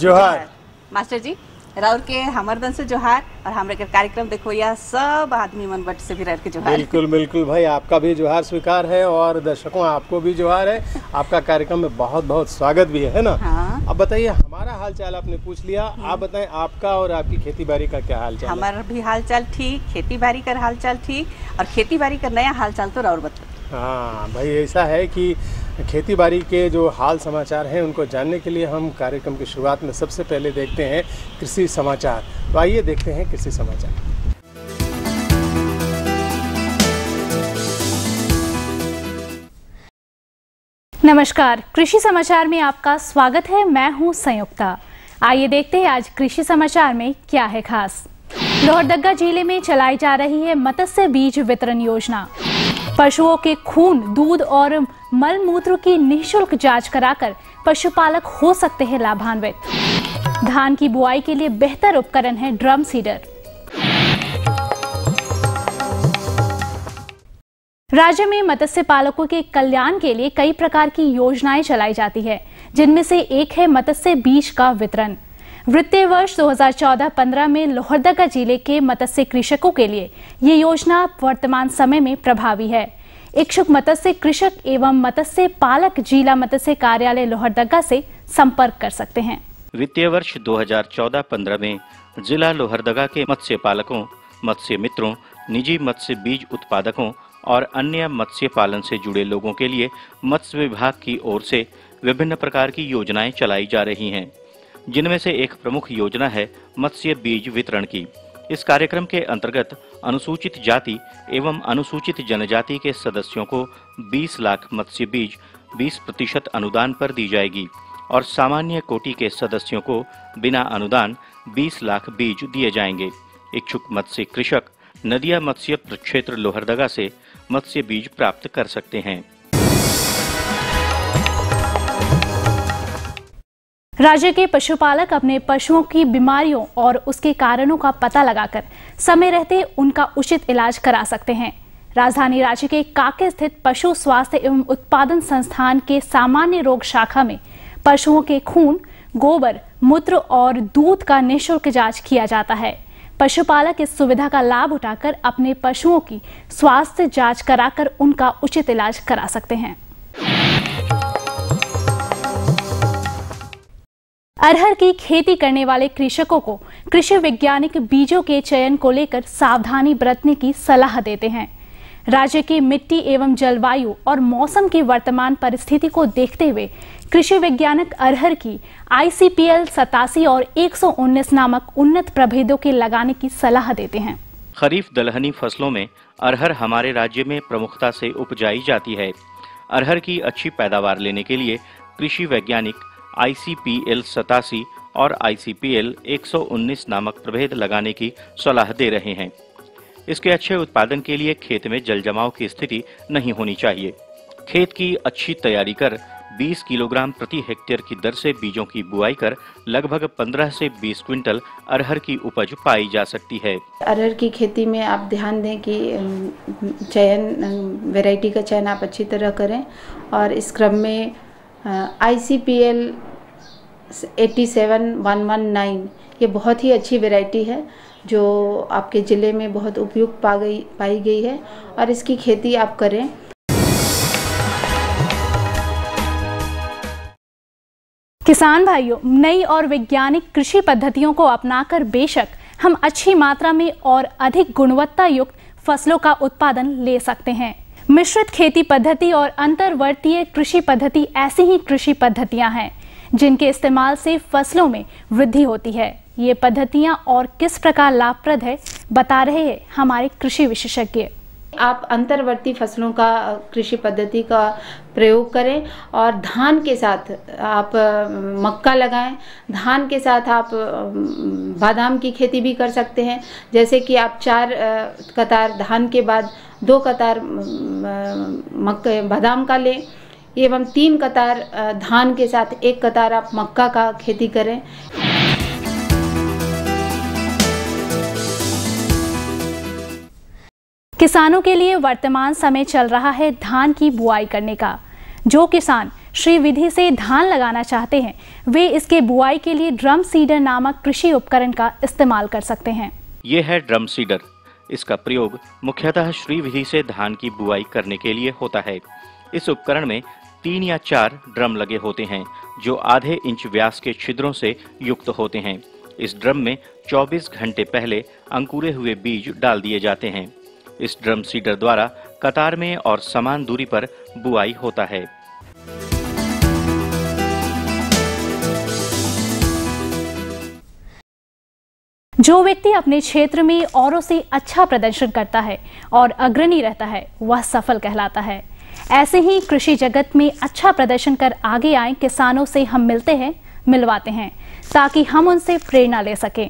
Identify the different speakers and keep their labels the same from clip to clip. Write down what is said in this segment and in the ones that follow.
Speaker 1: जोहार
Speaker 2: मास्टर जी राउर के हमरदन से जोहार और हमरे के कार्यक्रम देखो या सब आदमी मन बट से भी रह के जोहार।
Speaker 1: बिल्कुल बिल्कुल भाई, आपका भी जोहार स्वीकार है और दर्शकों आपको भी जोहार है। आपका कार्यक्रम में बहुत बहुत स्वागत भी है ना।
Speaker 2: हाँ।
Speaker 1: अब बताइए, हमारा हाल चाल आपने पूछ लिया, आप बताएं आपका और आपकी खेती बाड़ी का क्या हाल चाल है?
Speaker 2: हमारा भी हाल चाल ठीक, खेती बाड़ी का हाल चाल ठीक और खेती बाड़ी का नया हाल चाल तो राउर बता।
Speaker 1: हाँ भाई, ऐसा है कि खेती बाड़ी के जो हाल समाचार हैं उनको जानने के लिए हम कार्यक्रम की शुरुआत में सबसे पहले देखते हैं कृषि समाचार। तो आइए देखते हैं कृषि समाचार।
Speaker 3: नमस्कार, कृषि समाचार में आपका स्वागत है। मैं हूं संयुक्ता। आइए देखते हैं आज कृषि समाचार में क्या है खास। लोहरदगा जिले में चलाई जा रही है मत्स्य बीज वितरण योजना। पशुओं के खून, दूध और मल मूत्र की निःशुल्क जांच कराकर पशुपालक हो सकते हैं लाभान्वित। धान की बुआई के लिए बेहतर उपकरण है ड्रम सीडर। राज्य में मत्स्य पालकों के कल्याण के लिए कई प्रकार की योजनाएं चलाई जाती है, जिनमें से एक है मत्स्य बीज का वितरण। वित्तीय वर्ष 2014-15 में लोहरदगा जिले के मत्स्य कृषकों के लिए ये योजना वर्तमान समय में प्रभावी है। इच्छुक मत्स्य कृषक एवं मत्स्य पालक जिला मत्स्य कार्यालय लोहरदगा से संपर्क कर सकते हैं।
Speaker 4: वित्तीय वर्ष 2014-15 में जिला लोहरदगा के मत्स्य पालकों, मत्स्य मित्रों, निजी मत्स्य बीज उत्पादकों और अन्य मत्स्य पालन से जुड़े लोगों के लिए मत्स्य विभाग की ओर से विभिन्न प्रकार की योजनाएं चलाई जा रही हैं, जिनमें से एक प्रमुख योजना है मत्स्य बीज वितरण की। इस कार्यक्रम के अंतर्गत अनुसूचित जाति एवं अनुसूचित जनजाति के सदस्यों को 20 लाख मत्स्य बीज 20% अनुदान पर दी जाएगी और सामान्य कोटि के सदस्यों को बिना अनुदान 20 लाख बीज दिए जाएंगे। इच्छुक मत्स्य कृषक नदिया मत्स्य प्रक्षेत्र लोहरदगा से मत्स्य बीज प्राप्त कर सकते हैं।
Speaker 3: राज्य के पशुपालक अपने पशुओं की बीमारियों और उसके कारणों का पता लगाकर समय रहते उनका उचित इलाज करा सकते हैं। राजधानी रांची के काके स्थित पशु स्वास्थ्य एवं उत्पादन संस्थान के सामान्य रोग शाखा में पशुओं के खून, गोबर, मूत्र और दूध का निःशुल्क जांच किया जाता है। पशुपालक इस सुविधा का लाभ उठाकर अपने पशुओं की स्वास्थ्य जांच कराकर उनका उचित इलाज करा सकते हैं। अरहर की खेती करने वाले कृषकों को कृषि वैज्ञानिक बीजों के चयन को लेकर सावधानी बरतने की सलाह देते हैं। राज्य की मिट्टी एवं जलवायु और मौसम की वर्तमान परिस्थिति को देखते हुए कृषि वैज्ञानिक अरहर की ICPL 87 और 119 नामक उन्नत प्रभेदों के लगाने की सलाह देते हैं।
Speaker 4: खरीफ दलहनी फसलों में अरहर हमारे राज्य में प्रमुखता से उपजाई जाती है। अरहर की अच्छी पैदावार लेने के लिए कृषि वैज्ञानिक ICPL 87 और ICPL 119 नामक प्रभेद लगाने की सलाह दे रहे हैं। इसके अच्छे उत्पादन के लिए खेत में जल जमाव की स्थिति नहीं होनी चाहिए। खेत की अच्छी तैयारी कर 20 किलोग्राम प्रति हेक्टेयर की दर से बीजों की बुआई कर लगभग 15 से 20 क्विंटल अरहर की उपज पाई जा सकती है।
Speaker 5: अरहर की खेती में आप ध्यान दें कि वैरायटी का चयन आप अच्छी तरह करें और इस क्रम में ICPL 87119 ये बहुत ही अच्छी वैरायटी है जो आपके ज़िले में बहुत उपयुक्त पाई गई है और इसकी खेती आप करें।
Speaker 3: किसान भाइयों, नई और वैज्ञानिक कृषि पद्धतियों को अपनाकर बेशक हम अच्छी मात्रा में और अधिक गुणवत्ता युक्त फसलों का उत्पादन ले सकते हैं। मिश्रित खेती पद्धति और अंतर्वर्तीय कृषि पद्धति ऐसी ही कृषि पद्धतियां हैं जिनके इस्तेमाल से फसलों में वृद्धि होती है। ये पद्धतियां और किस प्रकार लाभप्रद है, बता रहे हैं हमारे कृषि विशेषज्ञ।
Speaker 5: आप अंतर्वर्ती फसलों का कृषि पद्धति का प्रयोग करें और धान के साथ आप मक्का लगाएं। धान के साथ आप बादाम की खेती भी कर सकते हैं, जैसे कि आप 4 कतार धान के बाद 2 कतार बादाम का लें एवं 3 कतार धान के साथ 1 कतार आप मक्का का खेती करें।
Speaker 3: किसानों के लिए वर्तमान समय चल रहा है धान की बुआई करने का। जो किसान श्री विधि से धान लगाना चाहते हैं वे इसके बुआई के लिए ड्रम सीडर नामक कृषि उपकरण का इस्तेमाल कर सकते हैं।
Speaker 4: ये है ड्रम सीडर। इसका प्रयोग मुख्यतः श्री विधि से धान की बुआई करने के लिए होता है। इस उपकरण में 3 या 4 ड्रम लगे होते हैं जो आधे इंच व्यास के छिद्रों से युक्त होते हैं। इस ड्रम में 24 घंटे पहले अंकुरे हुए बीज डाल दिए जाते हैं। इस ड्रम सीडर द्वारा कतार में और समान दूरी पर बुआई होता है।
Speaker 3: जो व्यक्ति अपने क्षेत्र में औरों से अच्छा प्रदर्शन करता है और अग्रणी रहता है वह सफल कहलाता है। ऐसे ही कृषि जगत में अच्छा प्रदर्शन कर आगे आए किसानों से हम मिलवाते हैं ताकि हम उनसे प्रेरणा ले सकें।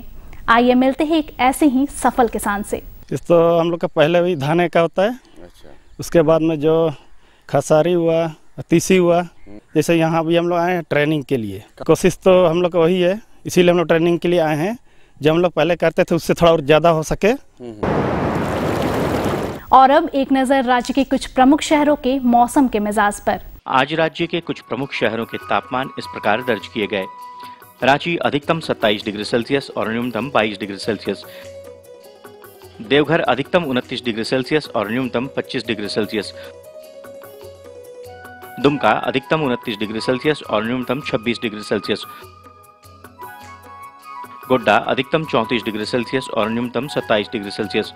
Speaker 3: आइए मिलते हैं एक ऐसे ही सफल किसान से।
Speaker 6: इस तो हम लोग का पहले भी धाने का होता है। अच्छा। उसके बाद में जो खसारी हुआ, तीसी हुआ, जैसे यहाँ भी हम लोग आए हैं ट्रेनिंग के लिए। कोशिश तो हम लोग का वही है, इसीलिए हम लोग ट्रेनिंग के लिए आए हैं। जो हम लोग पहले करते थे उससे थोड़ा और ज़्यादा हो सके।
Speaker 3: और अब एक नज़र राज्य के कुछ प्रमुख शहरों के मौसम के मिजाज पर।
Speaker 4: आज राज्य के कुछ प्रमुख शहरों के तापमान इस प्रकार दर्ज किए गए। रांची अधिकतम 27 डिग्री सेल्सियस और न्यूनतम 22 डिग्री सेल्सियस। देवघर अधिकतम 29 डिग्री सेल्सियस और न्यूनतम 25 डिग्री सेल्सियस। दुमका अधिकतम 29 डिग्री सेल्सियस और न्यूनतम 26 डिग्री सेल्सियस। गोड्डा अधिकतम 34 डिग्री सेल्सियस और न्यूनतम 27 डिग्री सेल्सियस।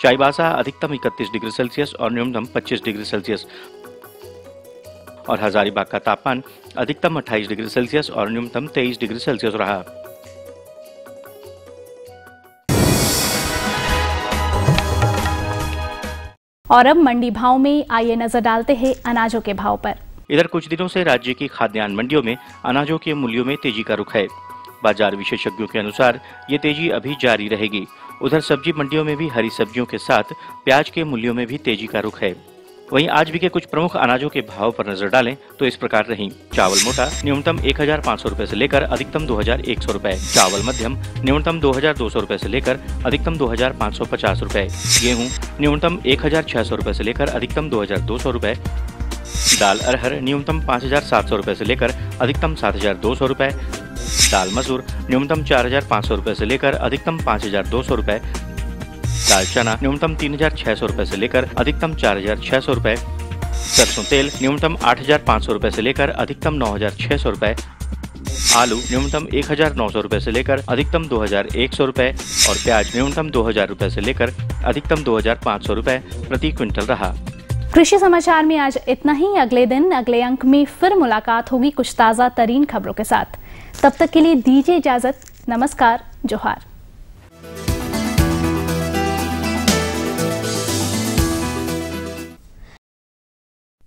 Speaker 4: चाईबासा अधिकतम 31 डिग्री सेल्सियस और न्यूनतम 25 डिग्री सेल्सियस। और हजारीबाग का तापमान अधिकतम 28 डिग्री सेल्सियस और न्यूनतम 23 डिग्री सेल्सियस रहा।
Speaker 3: और अब मंडी भाव में आइए नजर डालते हैं अनाजों के भाव पर।
Speaker 4: इधर कुछ दिनों से राज्य की खाद्यान्न मंडियों में अनाजों के मूल्यों में तेजी का रुख है। बाजार विशेषज्ञों के अनुसार ये तेजी अभी जारी रहेगी। उधर सब्जी मंडियों में भी हरी सब्जियों के साथ प्याज के मूल्यों में भी तेजी का रुख है। वहीं आज भी के कुछ प्रमुख अनाजों के भाव पर नजर डालें तो इस प्रकार रही। चावल मोटा न्यूनतम 1500 रुपए से लेकर अधिकतम 2100 रुपए। चावल मध्यम न्यूनतम 2200 रुपए से लेकर अधिकतम 2550 रुपए। गेहूं न्यूनतम 1600 रुपए से लेकर अधिकतम 2200 रुपए। दाल अरहर न्यूनतम 5700 रुपए से लेकर अधिकतम 7200 रुपए। दाल मसूर न्यूनतम 4500 रुपए से लेकर अधिकतम 5200 रुपए। दाल चना न्यूनतम 3600 रुपए से लेकर अधिकतम 4600 रुपए। सरसों तेल न्यूनतम 8500 रुपए से लेकर अधिकतम 9600 रुपए। आलू न्यूनतम 1900 रुपए से लेकर अधिकतम 2100 रुपए और प्याज न्यूनतम 2000 रुपए से लेकर अधिकतम 2500 रुपए प्रति क्विंटल रहा।
Speaker 3: कृषि समाचार में आज इतना ही। अगले दिन अगले अंक में फिर मुलाकात होगी कुछ ताज़ा तरीन खबरों के साथ। तब तक के लिए दीजिए इजाजत। नमस्कार, जोहार।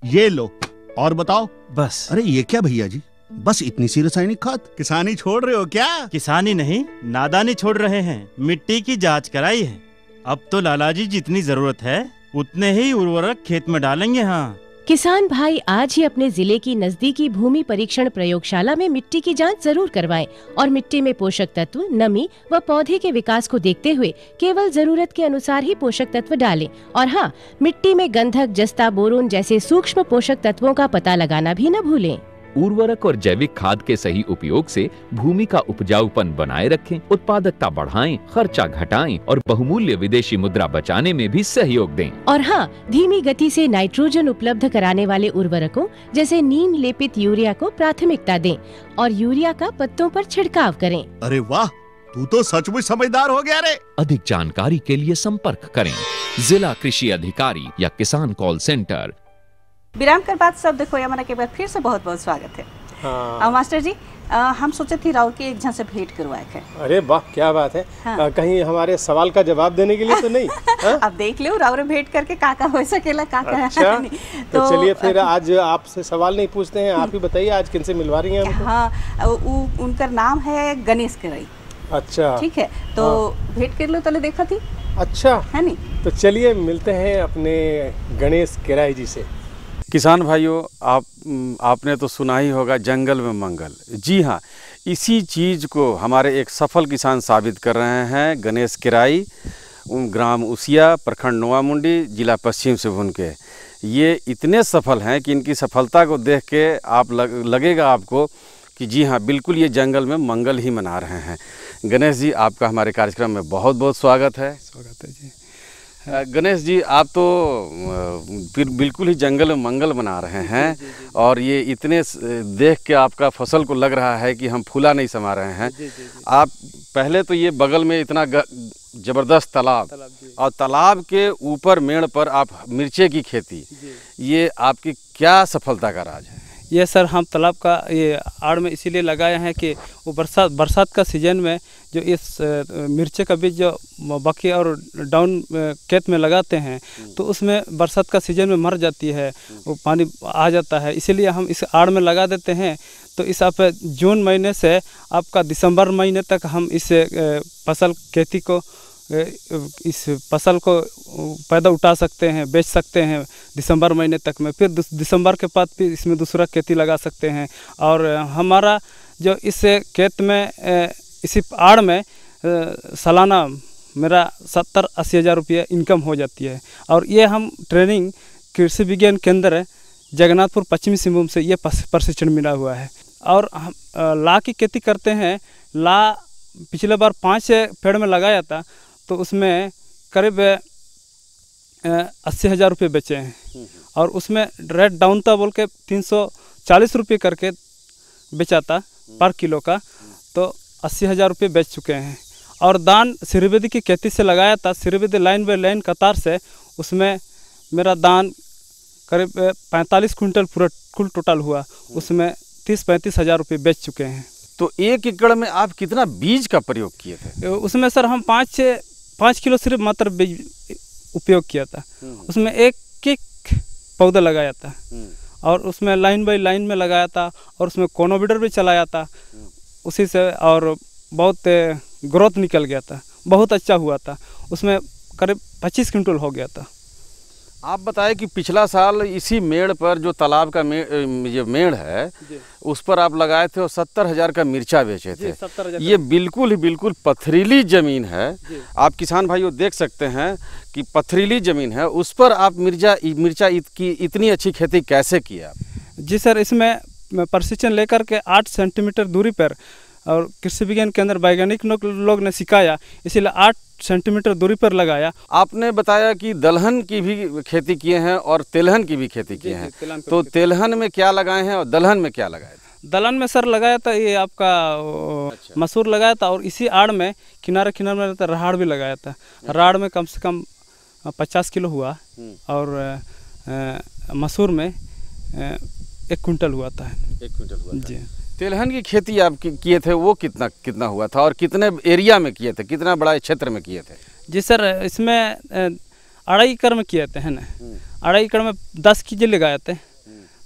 Speaker 7: ये लो और बताओ।
Speaker 8: बस।
Speaker 7: अरे ये क्या भैया जी, बस इतनी सी रासायनिक खाद? किसानी छोड़ रहे हो क्या?
Speaker 8: किसानी नहीं, नादानी छोड़ रहे हैं। मिट्टी की जांच कराई है। अब तो लालाजी जितनी जरूरत है उतने ही उर्वरक खेत में डालेंगे। हाँ
Speaker 9: किसान भाई आज ही अपने जिले की नजदीकी भूमि परीक्षण प्रयोगशाला में मिट्टी की जांच जरूर करवाएं और मिट्टी में पोषक तत्व, नमी व पौधे के विकास को देखते हुए केवल जरूरत के अनुसार ही पोषक तत्व डालें। और हाँ, मिट्टी में गंधक, जस्ता, बोरोन जैसे सूक्ष्म पोषक तत्वों का पता लगाना भी न भूलें।
Speaker 10: उर्वरक और जैविक खाद के सही उपयोग से भूमि का उपजाऊपन बनाए रखें, उत्पादकता बढ़ाएं, खर्चा घटाएं और बहुमूल्य विदेशी मुद्रा बचाने में भी सहयोग दें।
Speaker 9: और हाँ, धीमी गति से नाइट्रोजन उपलब्ध कराने वाले उर्वरकों जैसे नीम लेपित यूरिया को प्राथमिकता दें और यूरिया का पत्तों पर छिड़काव करें।
Speaker 7: अरे वाह, तू तो सचमुच समझदार हो गया रे।
Speaker 10: अधिक जानकारी के लिए संपर्क करें जिला कृषि अधिकारी या किसान कॉल सेंटर।
Speaker 2: विराम कर बाद सब देखो हमारा के बाद फिर से बहुत बहुत स्वागत है। हाँ। मास्टर जी, हम सोचे थे राहुल के एक जन से भेंट करवाए थे।
Speaker 1: अरे वाह, क्या बात है। हाँ। कहीं हमारे सवाल का जवाब देने के लिए तो नहीं?
Speaker 2: अब देख लो राहुल भेंट करके काका हो सकेला काका।
Speaker 1: अच्छा, तो चलिए फिर आज आपसे सवाल नहीं पूछते हैं, आप ही बताइए आज किनसे मिलवा रही हैं हमको?
Speaker 2: हाँ, उनका नाम है गणेश केराई।
Speaker 1: अच्छा,
Speaker 2: ठीक है, तो भेंट कर लो तले देखा थी।
Speaker 1: अच्छा
Speaker 2: है नहीं,
Speaker 1: तो चलिए मिलते हैं अपने गणेश केराई जी से।
Speaker 11: किसान भाइयों, आपने तो सुना ही होगा जंगल में मंगल। जी हाँ, इसी चीज़ को हमारे एक सफल किसान साबित कर रहे हैं गणेश केराई। ग्राम उसिया, प्रखंड नोआमुंडी, जिला पश्चिम सिंहभूम के। ये इतने सफल हैं कि इनकी सफलता को देख के आप लगेगा आपको कि जी हाँ, बिल्कुल ये जंगल में मंगल ही मना रहे हैं। गणेश जी, आपका हमारे कार्यक्रम में बहुत बहुत स्वागत है।
Speaker 6: स्वागत है जी।
Speaker 11: गणेश जी, आप तो बिल्कुल ही जंगल में मंगल मना रहे हैं और ये इतने देख के आपका फसल को लग रहा है कि हम फूला नहीं समा रहे हैं। आप पहले तो ये बगल में इतना ज़बरदस्त तालाब और तालाब के ऊपर मेड़ पर आप मिर्चे की खेती, ये आपकी क्या सफलता का राज है?
Speaker 6: ये सर हम तालाब का ये आड़ में इसीलिए लगाए हैं कि वो बरसात का सीजन में जो इस मिर्चे का बीज जो बाकी और डाउन खेत में लगाते हैं तो उसमें बरसात का सीजन में मर जाती है, वो पानी आ जाता है, इसीलिए हम इस आड़ में लगा देते हैं। तो इस आप जून महीने से आपका दिसंबर महीने तक हम इस फसल खेती को इस फसल को पैदा उठा सकते हैं, बेच सकते हैं दिसंबर महीने तक में। फिर दिसंबर के बाद फिर इसमें दूसरा खेती लगा सकते हैं और हमारा जो इस खेत में इसी आड़ में सालाना मेरा 70-80 हज़ार रुपये इनकम हो जाती है। और ये हम ट्रेनिंग कृषि विज्ञान केंद्र जगन्नाथपुर पश्चिमी सिंहभूम से ये प्रशिक्षण मिला हुआ है। और हम ला की खेती करते हैं। ला पिछले बार 5 पेड़ में लगाया था तो उसमें करीब 80 हज़ार रुपये बेचे हैं और उसमें रेट डाउन था बोल के 340 रुपये करके बेचा था पर किलो का, तो 80 हज़ार रुपये बेच चुके हैं। और दान सिरबेदी की खेती से लगाया था, सिरबेदी लाइन बाई लाइन कतार से, उसमें मेरा दान करीब 45 कुंटल पूरा कुल टोटल हुआ, उसमें 30-35 हज़ार रुपये बेच चुके हैं।
Speaker 11: तो 1 एकड़ में आप कितना बीज का प्रयोग किए थे?
Speaker 6: उसमें सर हम 5 किलो सिर्फ मात्र बीज उपयोग किया था। उसमें एक पौधा लगाया था और उसमें लाइन बाई लाइन में लगाया था और उसमें कोनोविडर भी चलाया था उसी से, और बहुत ग्रोथ निकल गया था, बहुत अच्छा हुआ था। उसमें करीब 25 क्विंटल हो गया था।
Speaker 11: आप बताएं कि पिछला साल इसी मेड़ पर जो तालाब का ये मेड़ है उस पर आप लगाए थे और 70 हज़ार का मिर्चा बेचे थे। ये बिल्कुल पथरीली ज़मीन है। आप किसान भाइयों देख सकते हैं कि पथरीली ज़मीन है, उस पर आप मिर्चा की इतनी अच्छी खेती कैसे किया?
Speaker 6: जी सर, इसमें प्रशिक्षण लेकर के 8 सेंटीमीटर दूरी पर और कृषि विज्ञान केंद्र वैज्ञानिक लोग ने सिखाया, इसीलिए 8 सेंटीमीटर दूरी पर लगाया।
Speaker 11: आपने बताया कि दलहन की भी खेती किए हैं और तिलहन की भी खेती किए हैं, तो तिलहन में क्या लगाए हैं और दलहन में क्या लगाए थे?
Speaker 6: दलहन में सर लगाया था ये आपका मसूर लगाया था और इसी आड़ में किनारे में राहड़ भी लगाया था। राहड़ में कम से कम 50 किलो हुआ और मसूर में 1 कुंटल हुआ था।
Speaker 11: 1 कुंटल हुआ
Speaker 6: जी।
Speaker 11: तिलहन की खेती आप किए थे, वो कितना हुआ था और कितने एरिया में किए थे, कितना बड़ा क्षेत्र में किए थे?
Speaker 6: जी सर, इसमें 2.5 एकड़ में किए थे, है ना। 2.5 एकड़ में 10 केजी लगाए थे,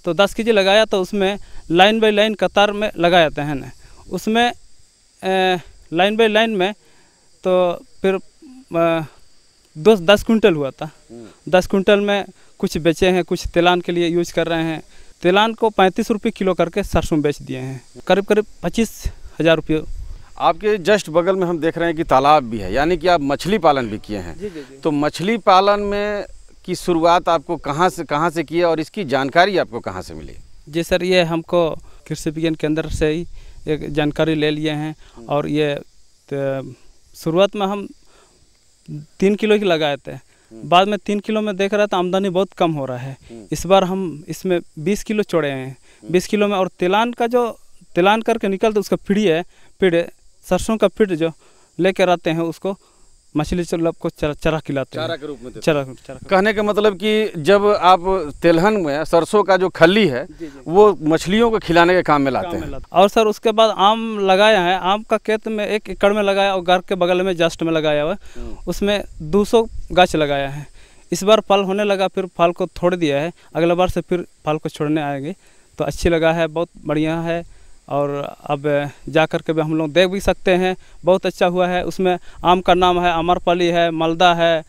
Speaker 6: तो 10 केजी लगाया तो उसमें लाइन बाई लाइन कतार में लगाया था, है ना। उसमें लाइन बाई लाइन में तो फिर 10 कुंटल हुआ था। 10 कुंटल में कुछ बेचे हैं, कुछ तिलान के लिए यूज कर रहे हैं। तिलान को 35 रुपये किलो करके सरसों बेच दिए हैं, करीब 25 हज़ार रुपये।
Speaker 11: आपके जस्ट बगल में हम देख रहे हैं कि तालाब भी है, यानी कि आप मछली पालन भी किए हैं।
Speaker 6: जी जी जी।
Speaker 11: तो मछली पालन में की शुरुआत आपको कहाँ से की और इसकी जानकारी आपको कहाँ से मिली?
Speaker 6: जी सर, ये हमको कृषि विज्ञान केंद्र से ही एक जानकारी ले लिए हैं और ये शुरुआत में हम 3 किलो की लगाए थे, बाद में 3 किलो में देख रहा था आमदनी बहुत कम हो रहा है। इस बार हम इसमें 20 किलो छोड़े हैं। 20 किलो में और तिलान का जो तिलान करके निकलता उसका फिड़ सरसों का फिड़ जो लेकर आते हैं उसको मछली को चरा खिलाते हैं,
Speaker 11: चारा के रूप में।
Speaker 6: चारा।
Speaker 11: कहने का मतलब कि जब आप तिलहन में सरसों का जो खल्ली है वो मछलियों को खिलाने के काम में लाते हैं।
Speaker 6: और सर उसके बाद आम लगाया है। आम का खेत में 1 एकड़ में लगाया और घर के बगल में जस्ट में लगाया हुआ, उसमें 200 गाछ लगाया है। इस बार फल होने लगा, फिर फल को छोड़ दिया है, अगला बार से फिर फल को छोड़ने आएंगे। तो अच्छी लगा है, बहुत बढ़िया है और अब जा कर के भी हम लोग देख भी सकते हैं, बहुत अच्छा हुआ है। उसमें आम का नाम है अमरपाली है, मालदा है,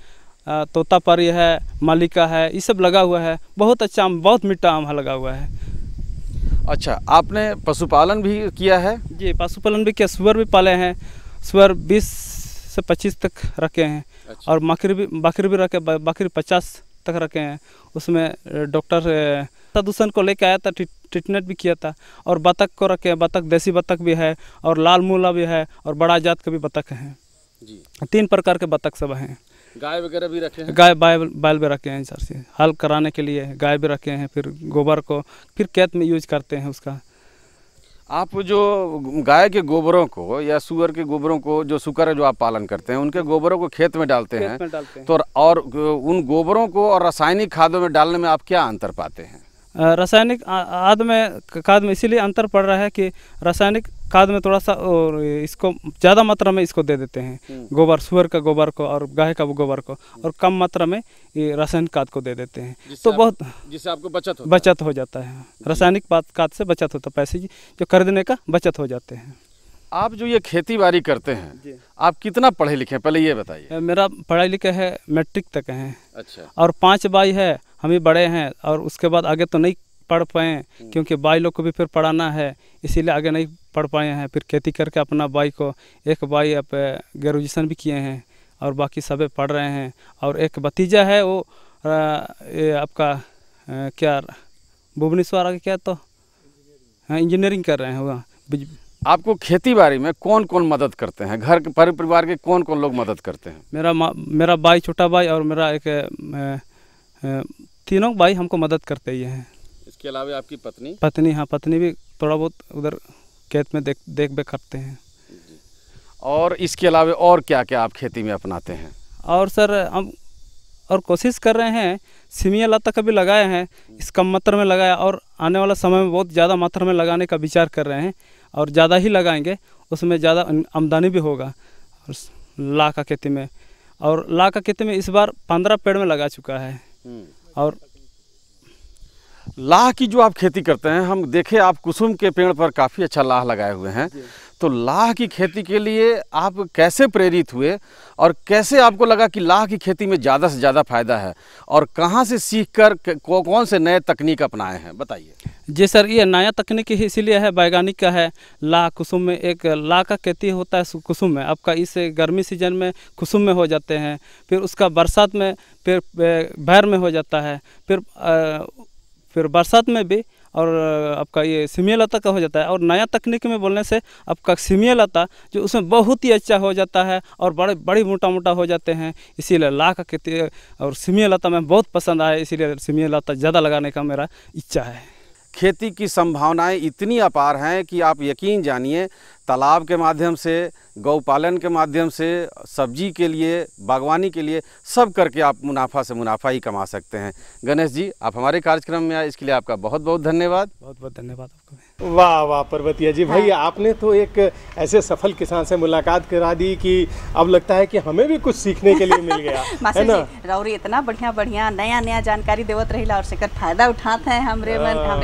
Speaker 6: तोतापरी है, मालिका है, ये सब लगा हुआ है। बहुत अच्छा आम, बहुत मीठा आम लगा हुआ है।
Speaker 11: अच्छा, आपने पशुपालन भी किया है?
Speaker 6: जी, पशुपालन भी किया, सुअर भी पाले हैं। सुअर 20 से 25 तक रखे हैं। अच्छा। और बकरी भी रखे, बकरी 50 तक रखे हैं। उसमें डॉक्टर प्रदूषण को लेके आया था, ट्रीटमेंट भी किया था। और बतख को रखे हैं, बतख देसी बतख भी है और लाल मूला भी है और बड़ा जात के भी बतख हैं जी। 3 प्रकार के बतख सब हैं।
Speaker 11: गाय वगैरह भी रखे हैं? गाय
Speaker 6: बैल भी रखे हैं सर से, हल कराने के लिए गाय भी रखे हैं। फिर गोबर को फिर खेत में यूज करते हैं उसका।
Speaker 11: आप जो गाय के गोबरों को या सुअर के गोबरों को, जो सुकर जो आप पालन करते हैं, उनके गोबरों को खेत में डालते हैं तो और उन गोबरों को और रासायनिक खादों में डालने में आप क्या अंतर पाते हैं?
Speaker 6: रासायनिक खाद में इसीलिए अंतर पड़ रहा है कि रासायनिक खाद में थोड़ा सा और इसको ज़्यादा मात्रा में इसको दे देते हैं, गोबर, सुअर का गोबर को और गाय का गोबर को, और कम मात्रा में ये रासायनिक खाद को दे देते हैं। तो बहुत
Speaker 11: जिससे आपको बचत
Speaker 6: हो जाता है। रासायनिक खाद से बचत होता है, पैसे जो खरीदने का बचत हो जाते हैं।
Speaker 11: आप जो ये खेती बाड़ी करते हैं, आप कितना पढ़े लिखे हैं पहले ये बताइए?
Speaker 6: मेरा पढ़ाई लिखा है मैट्रिक तक है।
Speaker 11: अच्छा।
Speaker 6: और 5 भाई है, हम ही बड़े हैं और उसके बाद आगे तो नहीं पढ़ पाए क्योंकि भाई लोग को भी फिर पढ़ाना है, इसीलिए आगे नहीं पढ़ पाए हैं। फिर खेती करके अपना भाई को, एक भाई अब ग्रेजुएशन भी किए हैं और बाकी सभी पढ़ रहे हैं। और एक भतीजा है, वो आपका क्या भुवनेश्वर आगे क्या तो इंजीनियरिंग कर रहे हैं वहाँ।
Speaker 11: आपको खेती बाड़ी में कौन कौन मदद करते हैं? घर के परिवार के कौन कौन लोग मदद करते हैं?
Speaker 6: मेरा भाई, छोटा भाई और मेरा एक तीनों भाई हमको मदद करते ही हैं।
Speaker 11: इसके अलावा आपकी पत्नी?
Speaker 6: हाँ, पत्नी भी थोड़ा बहुत उधर खेत में देख करते हैं।
Speaker 11: और इसके अलावा और क्या क्या आप खेती में अपनाते हैं?
Speaker 6: और सर हम और कोशिश कर रहे हैं, सिमिया लता का भी लगाए हैं, इस कम मात्रा में लगाया और आने वाला समय में बहुत ज़्यादा मात्रा में लगाने का विचार कर रहे हैं और ज़्यादा ही लगाएंगे, उसमें ज़्यादा आमदनी भी होगा। और लाह का खेती में, और लाह का खेती में इस बार 15 पेड़ में लगा चुका है। और
Speaker 11: लाह की जो आप खेती करते हैं, हम देखें आप कुसुम के पेड़ पर काफ़ी अच्छा लाह लगाए हुए हैं, तो लाह की खेती के लिए आप कैसे प्रेरित हुए और कैसे आपको लगा कि लाह की खेती में ज़्यादा से ज़्यादा फायदा है, और कहाँ से सीखकर कौन से नए तकनीक अपनाए हैं, बताइए?
Speaker 6: जी सर, ये नया तकनीक इसीलिए है, वैज्ञानिक का है। लाह कुसुम में एक लाह का खेती होता है कुसुम में, आपका इस गर्मी सीजन में कुसुम में हो जाते हैं, फिर उसका बरसात में फिर भैर में हो जाता है, फिर बरसात में भी, और आपका ये सिमिया लता का हो जाता है। और नया तकनीक में बोलने से आपका सिमिया लता जो उसमें बहुत ही अच्छा हो जाता है और बड़ी मोटा हो जाते हैं, इसीलिए लाह का खेती और सिमिया लता में बहुत पसंद आया, इसीलिए सिमिया लता ज़्यादा लगाने का मेरा इच्छा है।
Speaker 11: खेती की संभावनाएं इतनी अपार हैं कि आप यकीन जानिए, तालाब के माध्यम से, गौपालन के माध्यम से, सब्जी के लिए, बागवानी के लिए, सब करके आप मुनाफा से मुनाफा ही कमा सकते हैं। गणेश जी, आप हमारे कार्यक्रम में आए, इसके लिए आपका बहुत बहुत धन्यवाद।
Speaker 6: बहुत बहुत धन्यवाद आपको।
Speaker 1: वाह वाह पर्वतिया जी, भाई आपने तो एक ऐसे सफल किसान से मुलाकात करा दी कि अब लगता है कि हमें भी कुछ सीखने के लिए मिल गया है ना।
Speaker 2: राउरी इतना बढ़िया नया जानकारी देवत रहिला और सेकर फायदा उठाते हैं हमरे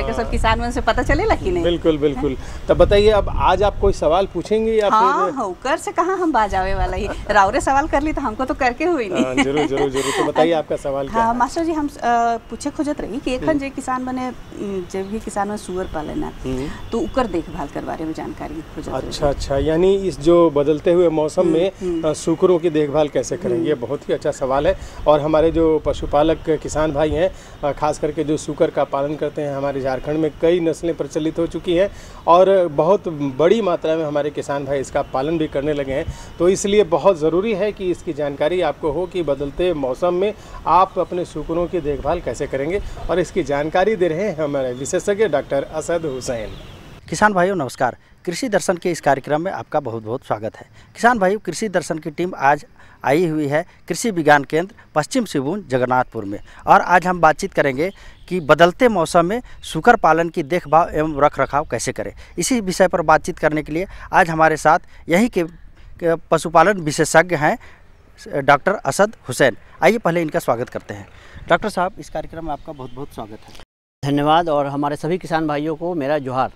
Speaker 2: के सब किसान मन से पता चलेला कि नहीं?
Speaker 1: बिल्कुल। तब बताइए, अब आज आप कोई सवाल पूछेंगे या
Speaker 2: फिर होकर से कहाँ हम बाजावे वाला ही, राउरे सवाल कर ली तो हमको तो करके हुई नहीं।
Speaker 1: जरूर। तो बताइए आपका सवाल क्या है?
Speaker 2: मास्टर जी, हम पूछे खोजत रही कि एखन जे किसान बने, जब भी किसान में सुअर पालन तो उकर देखभाल के बारे में जानकारी खोजत।
Speaker 1: अच्छा, यानी इस जो बदलते हुए मौसम में सूकरों की देखभाल कैसे करेंगे, ये बहुत ही अच्छा सवाल है। और हमारे जो पशुपालक किसान भाई हैं, खास करके जो सूकर का पालन करते हैं, हमारे झारखंड में कई नस्लें प्रचलित हो चुकी हैं और बहुत बड़ी मात्रा में हमारे किसान भाई इसका पालन भी करने लगे हैं। तो इसलिए बहुत ज़रूरी है कि इसकी जानकारी आपको हो कि बदलते मौसम में आप अपने सूकरों की देखभाल कैसे करेंगे, और इसकी जानकारी दे रहे हैं हमारे विशेषज्ञ डॉक्टर असद हुसैन।
Speaker 12: किसान भाइयों नमस्कार, कृषि दर्शन के इस कार्यक्रम में आपका बहुत बहुत स्वागत है। किसान भाइयों, कृषि दर्शन की टीम आज आई हुई है कृषि विज्ञान केंद्र पश्चिम सिंहभूम जगन्नाथपुर में, और आज हम बातचीत करेंगे कि बदलते मौसम में सूकर पालन की देखभाल एवं रखरखाव कैसे करें। इसी विषय पर बातचीत करने के लिए आज हमारे साथ यहीं के पशुपालन विशेषज्ञ हैं डॉक्टर असद हुसैन। आइए पहले इनका स्वागत करते हैं। डॉक्टर साहब, इस कार्यक्रम में आपका बहुत बहुत स्वागत है।
Speaker 13: धन्यवाद, और हमारे सभी किसान भाइयों को मेरा जोहार।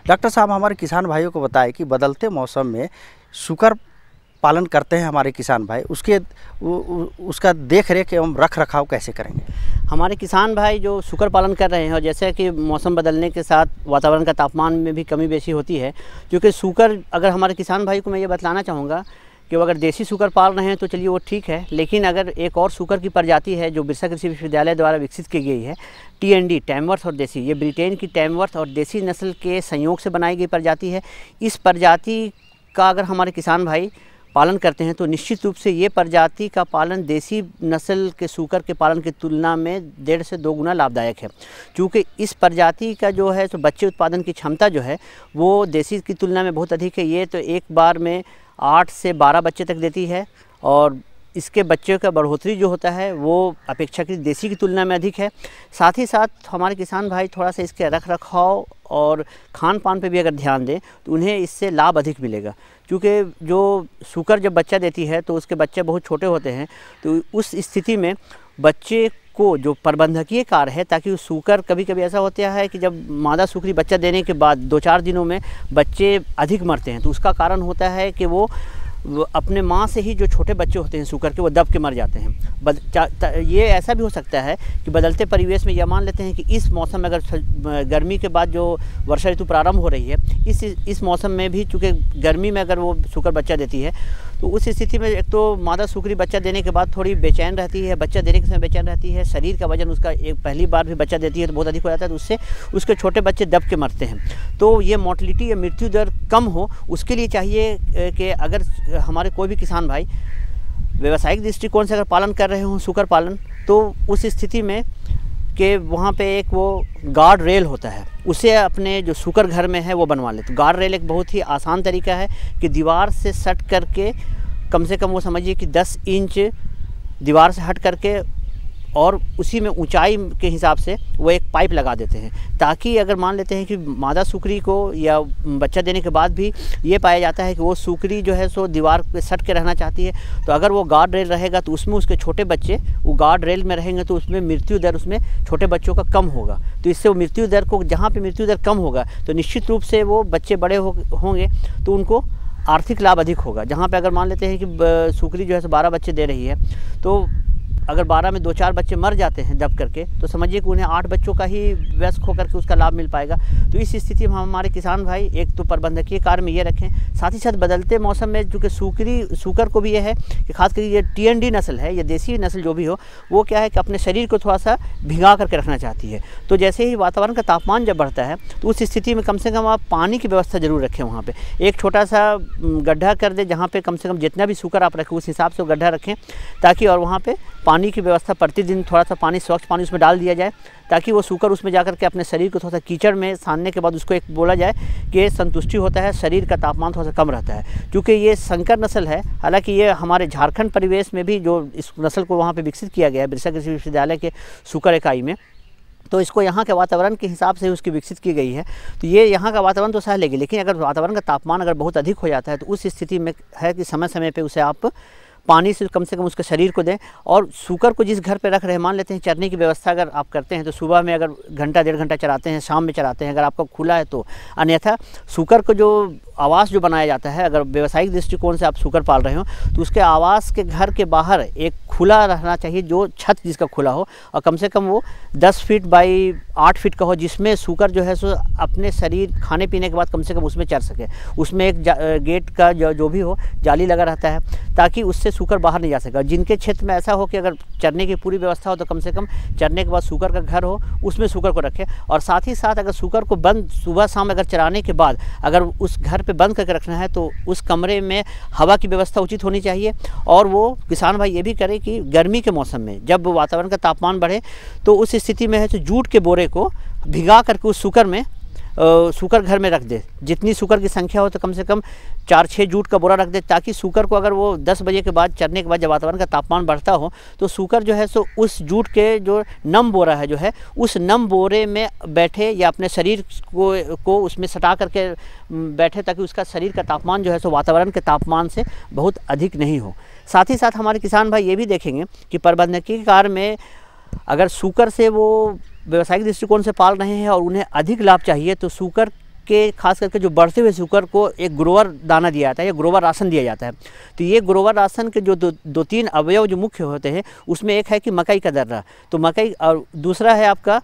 Speaker 12: डॉक्टर साहब, हमारे किसान भाइयों को बताएं कि बदलते मौसम में सूकर पालन करते हैं हमारे किसान भाई, उसका देख रेख एवं रख रखाव कैसे करेंगे?
Speaker 13: हमारे किसान भाई जो सूकर पालन कर रहे हैं, और जैसे कि मौसम बदलने के साथ वातावरण का तापमान में भी कमी बेशी होती है, क्योंकि सूकर, अगर हमारे किसान भाई को मैं ये बतलाना चाहूँगा कि वो अगर देसी सूकर पाल रहे हैं तो चलिए वो ठीक है, लेकिन अगर एक और सूकर की प्रजाति है जो बिरसा कृषि विश्वविद्यालय द्वारा विकसित की गई है, TND, टैमवर्थ और देसी, ये ब्रिटेन की टैमवर्थ और देसी नस्ल के संयोग से बनाई गई प्रजाति है। इस प्रजाति का अगर हमारे किसान भाई पालन करते हैं तो निश्चित रूप से ये प्रजाति का पालन देसी नस्ल के सूकर के पालन की तुलना में 1.5 से 2 गुना लाभदायक है, क्योंकि इस प्रजाति का जो है तो बच्चे उत्पादन की क्षमता जो है वो देसी की तुलना में बहुत अधिक है। ये तो एक बार में 8 से 12 बच्चे तक देती है और इसके बच्चों का बढ़ोतरी जो होता है वो अपेक्षाकृत देसी की तुलना में अधिक है। साथ ही साथ हमारे किसान भाई थोड़ा सा इसके रख रखाव और खान पान पे भी अगर ध्यान दें तो उन्हें इससे लाभ अधिक मिलेगा, क्योंकि जो सूकर जब बच्चा देती है तो उसके बच्चे बहुत छोटे होते हैं, तो उस स्थिति में बच्चे को जो प्रबंधकीय कार्य है, ताकि उस सूकर, कभी कभी ऐसा होता है कि जब मादा सूकरी बच्चा देने के बाद 2-4 दिनों में बच्चे अधिक मरते हैं, तो उसका कारण होता है कि वो अपने माँ से ही जो छोटे बच्चे होते हैं सूकर के वो दब के मर जाते हैं। ये ऐसा भी हो सकता है कि बदलते परिवेश में यह मान लेते हैं कि इस मौसम में अगर गर्मी के बाद जो वर्षा ऋतु प्रारंभ हो रही है, इस मौसम में भी चूँकि गर्मी में अगर वो सूकर बच्चा देती है तो उस स्थिति में एक तो मादा सूकरी बच्चा देने के बाद थोड़ी बेचैन रहती है, बच्चा देने के समय बेचैन रहती है, शरीर का वजन उसका एक पहली बार भी बच्चा देती है तो बहुत अधिक हो जाता है, तो उससे उसके छोटे बच्चे दब के मरते हैं। तो ये मोर्टलिटी या मृत्यु दर कम हो, उसके लिए चाहिए कि अगर हमारे कोई भी किसान भाई व्यावसायिक दृष्टिकोण से अगर पालन कर रहे हों सूकर पालन, तो उस स्थिति में कि वहाँ पे एक वो गार्ड रेल होता है, उसे अपने जो सूकर घर में है वो बनवा ले। तो गार्ड रेल एक बहुत ही आसान तरीका है कि दीवार से सट करके कम से कम वो समझिए कि 10 इंच दीवार से हट करके और उसी में ऊंचाई के हिसाब से वो एक पाइप लगा देते हैं, ताकि अगर मान लेते हैं कि मादा सूकरी को या बच्चा देने के बाद भी ये पाया जाता है कि वो सूकरी जो है सो दीवार पे सट के रहना चाहती है, तो अगर वो गार्ड रेल रहेगा तो उसमें उसके छोटे बच्चे वो गार्ड रेल में रहेंगे, तो उसमें मृत्यु दर उसमें छोटे बच्चों का कम होगा। तो इससे वो मृत्यु दर को, जहाँ पर मृत्यु दर कम होगा तो निश्चित रूप से वो बच्चे बड़े होंगे तो उनको आर्थिक लाभ अधिक होगा। जहाँ पे अगर मान लेते हैं कि सूकरी जो है सो 12 बच्चे दे रही है, तो अगर 12 में 2-4 बच्चे मर जाते हैं दब करके, तो समझिए कि उन्हें 8 बच्चों का ही वयस्क होकर के उसका लाभ मिल पाएगा। तो इस स्थिति में हमारे किसान भाई एक तो प्रबंधकीय कार्य में ये रखें, साथ ही साथ बदलते मौसम में चूँकि सूकर को भी ये है कि खासकर ये TND नस्ल है, ये देसी नस्ल जो भी हो, वो क्या है कि अपने शरीर को थोड़ा सा भिगा करके रखना चाहती है। तो जैसे ही वातावरण का तापमान जब बढ़ता है तो उस स्थिति में कम से कम आप पानी की व्यवस्था ज़रूर रखें। वहाँ पर एक छोटा सा गड्ढा कर दे, जहाँ पर कम से कम जितना भी सूकर आप रखें उस हिसाब से वो गड्ढा रखें, ताकि और वहाँ पर पानी की व्यवस्था प्रतिदिन थोड़ा सा पानी, स्वच्छ पानी उसमें डाल दिया जाए, ताकि वो सूकर उसमें जाकर के अपने शरीर को थोड़ा सा कीचड़ में सानने के बाद उसको एक बोला जाए कि संतुष्टि होता है, शरीर का तापमान थोड़ा सा कम रहता है। क्योंकि ये संकर नस्ल है, हालांकि ये हमारे झारखंड परिवेश में भी जो इस नस्ल को वहाँ पे विकसित किया गया है बिरसा कृषि विश्वविद्यालय के सूकर इकाई में, तो इसको यहाँ के वातावरण के हिसाब से उसकी विकसित की गई है। तो ये यहाँ का वातावरण तो सह लेगी, लेकिन अगर वातावरण का तापमान अगर बहुत अधिक हो जाता है तो उस स्थिति में है कि समय समय पर उसे आप पानी से कम उसके शरीर को दें। और सूकर को जिस घर पे रख रहे हैं, मान लेते हैं चरने की व्यवस्था अगर आप करते हैं तो सुबह में अगर घंटा 1.5 घंटा चराते हैं, शाम में चराते हैं अगर आपका खुला है तो, अन्यथा सूकर को जो आवास जो बनाया जाता है, अगर व्यावसायिक दृष्टिकोण से आप सूकर पाल रहे हो तो उसके आवास के घर के बाहर एक खुला रहना चाहिए, जो छत जिसका खुला हो, और कम से कम वो 10 फीट बाई 8 फीट का हो, जिसमें सूकर जो है सो अपने शरीर खाने पीने के बाद कम से कम उसमें चर सके। उसमें एक गेट का जो भी हो जाली लगा रहता है, ताकि उससे सूकर बाहर नहीं जा सके। जिनके क्षेत्र में ऐसा हो कि अगर चरने की पूरी व्यवस्था हो तो कम से कम चरने के बाद सूकर का घर हो, उसमें सूकर को रखें। और साथ ही साथ अगर सूकर को बंद सुबह शाम अगर चराने के बाद अगर उस घर पे बंद करके रखना है तो उस कमरे में हवा की व्यवस्था उचित होनी चाहिए। और वो किसान भाई ये भी करें कि गर्मी के मौसम में जब वातावरण का तापमान बढ़े तो उस स्थिति में है तो जूट के बोरे को भिगा करके उस सूकर में सूकर घर में रख दे। जितनी सूकर की संख्या हो तो कम से कम 4-6 जूट का बोरा रख दे, ताकि सूकर को अगर वो 10 बजे के बाद चरने के बाद जब वातावरण का तापमान बढ़ता हो तो सूकर जो है सो उस जूट के जो नम बोरा है जो है उस नम बोरे में बैठे या अपने शरीर को उसमें सटा करके बैठे, ताकि उसका शरीर का तापमान जो है सो वातावरण के तापमान से बहुत अधिक नहीं हो। साथ ही साथ हमारे किसान भाई ये भी देखेंगे कि प्रबंधकीय कार्य में अगर सूकर से वो व्यावसायिक दृष्टिकोण से पाल रहे हैं और उन्हें अधिक लाभ चाहिए तो सूकर के खास करके जो बढ़ते हुए सूकर को एक ग्रोवर दाना दिया जाता है या ग्रोवर राशन दिया जाता है। तो ये ग्रोवर राशन के जो 2-3 अवयव जो मुख्य होते हैं उसमें एक है कि मकई का दर्रा, तो मकई, और दूसरा है आपका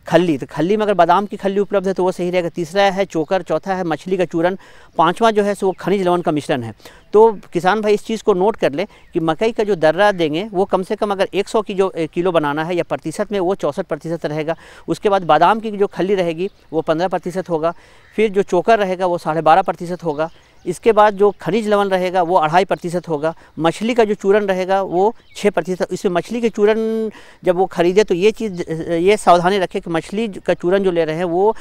Speaker 13: खल्ली, तो खल्ली में अगर बादाम की खल्ली उपलब्ध है तो वो सही रहेगा। तीसरा है चोकर, चौथा है मछली का चूरन, पांचवा जो है सो वो खनिज लवण का मिश्रण है। तो किसान भाई इस चीज़ को नोट कर ले कि मकई का जो दर्रा देंगे वो कम से कम अगर 100 की जो किलो बनाना है या प्रतिशत में वो 64% रहेगा। उसके बाद बादाम की जो खल्ली रहेगी वो 15% होगा। फिर जो चोकर रहेगा वो 12.5% होगा। इसके बाद जो खनिज लवण रहेगा वो 2.5% होगा। मछली का जो चूरन रहेगा वो 6%। इसमें मछली के चूरन जब वो खरीदे तो ये सावधानी रखें कि मछली का चूरन जो ले रहे हैं वो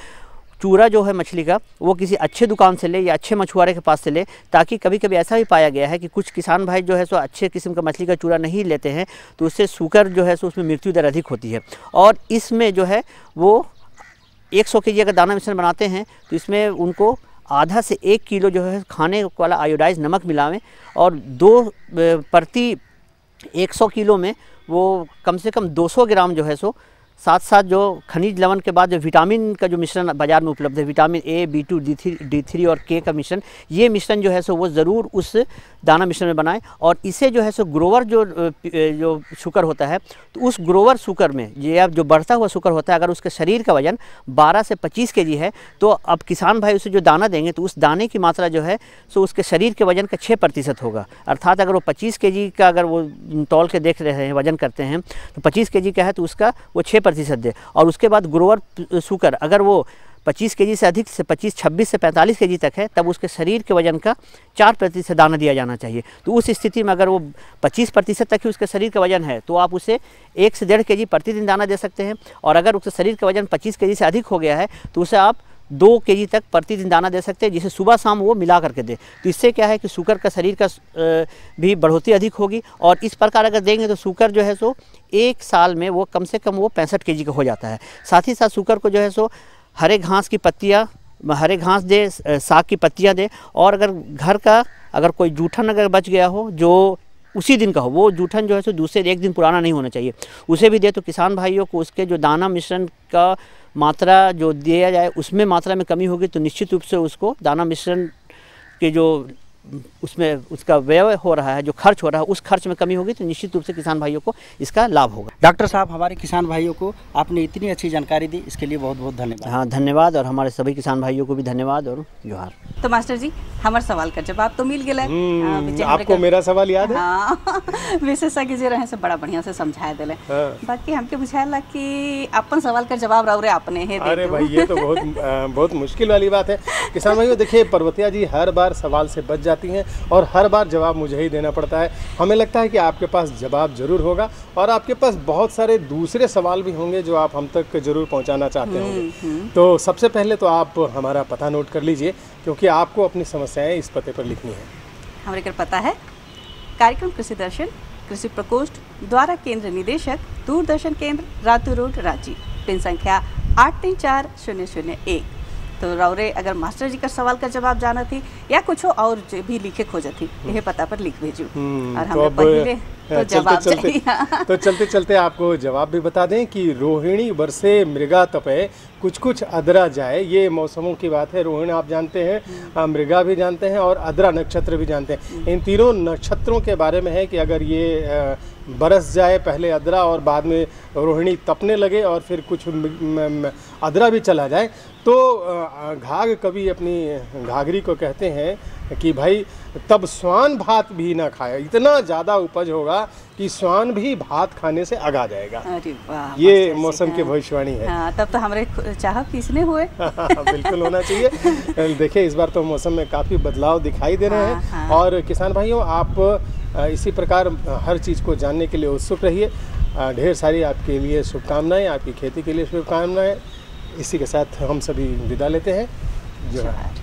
Speaker 13: चूरा जो है मछली का वो किसी अच्छे दुकान से ले या अच्छे मछुआरे के पास से ले, ताकि कभी कभी ऐसा भी पाया गया है कि कुछ किसान भाई जो है सो अच्छे किस्म का मछली का चूरा नहीं लेते हैं तो उससे सूकर जो है सो उसमें मृत्यु दर अधिक होती है। और इसमें जो है वो 100 kg अगर दाना मिश्रण बनाते हैं तो इसमें उनको आधा से 1 किलो जो है खाने वाला आयोडाइज नमक मिलावें और 2 प्रति 100 किलो में वो कम से कम 200 ग्राम जो है सो साथ साथ जो खनिज लवण के बाद जो विटामिन का जो मिश्रण बाजार में उपलब्ध है, विटामिन ए, B2, D3 और K का मिश्रण, ये मिश्रण जो है सो वो ज़रूर उस दाना मिश्रण में बनाएं। और इसे जो है सो ग्रोवर जो शुगर होता है तो उस ग्रोवर शुगर में ये जो बढ़ता हुआ शुगर होता है अगर उसके शरीर का वजन 12 से 25 kg है तो अब किसान भाई उसे जो दाना देंगे तो उस दाने की मात्रा जो है सो उसके शरीर के वजन का 6% होगा। अर्थात अगर वो 25 kg का अगर वो तौल के देख रहे हैं वजन करते हैं तो 25 kg का है तो उसका वो 6% दे। और उसके बाद ग्रोवर शुगर अगर वो 25 kg से अधिक से 26 से 45 kg तक है तब उसके शरीर के वजन का 4% दाना दिया जाना चाहिए। तो उस स्थिति में अगर वो 25% तक ही उसके शरीर का वजन है तो आप उसे 1 से 1.5 kg प्रतिदिन दाना दे सकते हैं। और अगर उसके शरीर का वजन 25 kg से अधिक हो गया है तो उसे आप 2 kg तक प्रतिदिन दाना दे सकते हैं, जिसे सुबह शाम वो मिला करके दे। तो इससे क्या है कि शुगर का शरीर का भी बढ़ोतरी अधिक होगी। और इस प्रकार अगर देंगे तो शुगर जो है सो 1 साल में वो कम से कम वो 65 kg का हो जाता है। साथ ही साथ शुगर को जो है सो हरे घास की पत्तियाँ, हरे घास दे, साग की पत्तियाँ दे। और अगर घर का अगर कोई जूठन अगर बच गया हो जो उसी दिन का हो, वो जूठन जो है सो दूसरे 1 दिन पुराना नहीं होना चाहिए, उसे भी दे। तो किसान भाइयों को उसके जो दाना मिश्रण का मात्रा जो दिया जाए उसमें मात्रा में कमी होगी तो निश्चित रूप से उसको दाना मिश्रण के जो उसमें उसका व्यय हो रहा है, जो खर्च हो रहा है, उस खर्च में कमी होगी तो निश्चित रूप से किसान भाइयों को इसका लाभ होगा।
Speaker 12: डॉक्टर साहब, हमारे किसान भाइयों को आपने इतनी अच्छी जानकारी दी, इसके लिए बहुत बहुत धन्यवाद।
Speaker 13: हाँ, धन्यवाद। और हमारे सभी किसान भाइयों को भी धन्यवाद और जोहार।
Speaker 2: तो मास्टर जी, हमारे सवाल का जवाब तो मिल गया।
Speaker 1: आपको मेरा सवाल याद है?
Speaker 2: हाँ, विशेषज्ञ जी रहे से बड़ा बढ़िया से समझाए दिले। बाकी हमके बुझाला कि अपन सवाल का जवाब रौरे आपने है।
Speaker 1: अरे भाई, ये तो बहुत मुश्किल वाली बात है। किसान भाइयों देखिए, पर्वतिया जी हर बार सवाल से बच जाती हैं और हर बार जवाब मुझे ही देना पड़ता है। हमें लगता है कि आपके पास जवाब जरूर होगा और आपके पास बहुत सारे दूसरे सवाल भी होंगे जो आप हम तक जरूर पहुंचाना चाहते होंगे। तो सबसे पहले तो आप हमारा पता नोट कर लीजिए, क्योंकि आपको अपनी समस्याएं इस पते पर लिखनी है।
Speaker 2: हमारे घर पता है कार्यक्रम कृषि दर्शन, कृषि प्रकोष्ठ, द्वारा केंद्र निदेशक, दूरदर्शन केंद्र, रातू रोड, रांची। पिन संख्या 834001। तो रौरे अगर मास्टर जी का सवाल का जवाब जाना थी या कुछ और भी लिखे खोजा थी, यह पता पर लिख भेजू। और हमें पहले तो जवाब चाहिए।
Speaker 1: तो चलते चलते आपको जवाब भी बता दें कि रोहिणी वर्षे मृगा तपे, कुछ कुछ अदरा जाए। ये मौसमों की बात है। रोहिणी आप जानते हैं, मृगा भी जानते हैं और अदरा नक्षत्र भी जानते हैं। इन तीनों नक्षत्रों के बारे में है कि अगर ये बरस जाए, पहले अदरा और बाद में रोहिणी तपने लगे और फिर कुछ अदरा भी चला जाए, तो घाघ कवि अपनी घाघरी को कहते हैं कि भाई तब स्वान भात भी ना खाए। इतना ज़्यादा उपज होगा कि स्वान भी भात खाने से आगा जाएगा।
Speaker 2: अरे वाह,
Speaker 1: ये मौसम की भविष्यवाणी है।
Speaker 2: हाँ, तब तो हमारे चाह किसने हुए।
Speaker 1: बिल्कुल होना चाहिए। देखिए, इस बार तो मौसम में काफ़ी बदलाव दिखाई दे रहे हैं। और किसान भाइयों, आप इसी प्रकार हर चीज़ को जानने के लिए उत्सुक रहिए। ढेर सारी आपके लिए शुभकामनाएं, आपकी खेती के लिए शुभकामनाएं। इसी के साथ हम सभी विदा लेते हैं। जोहार।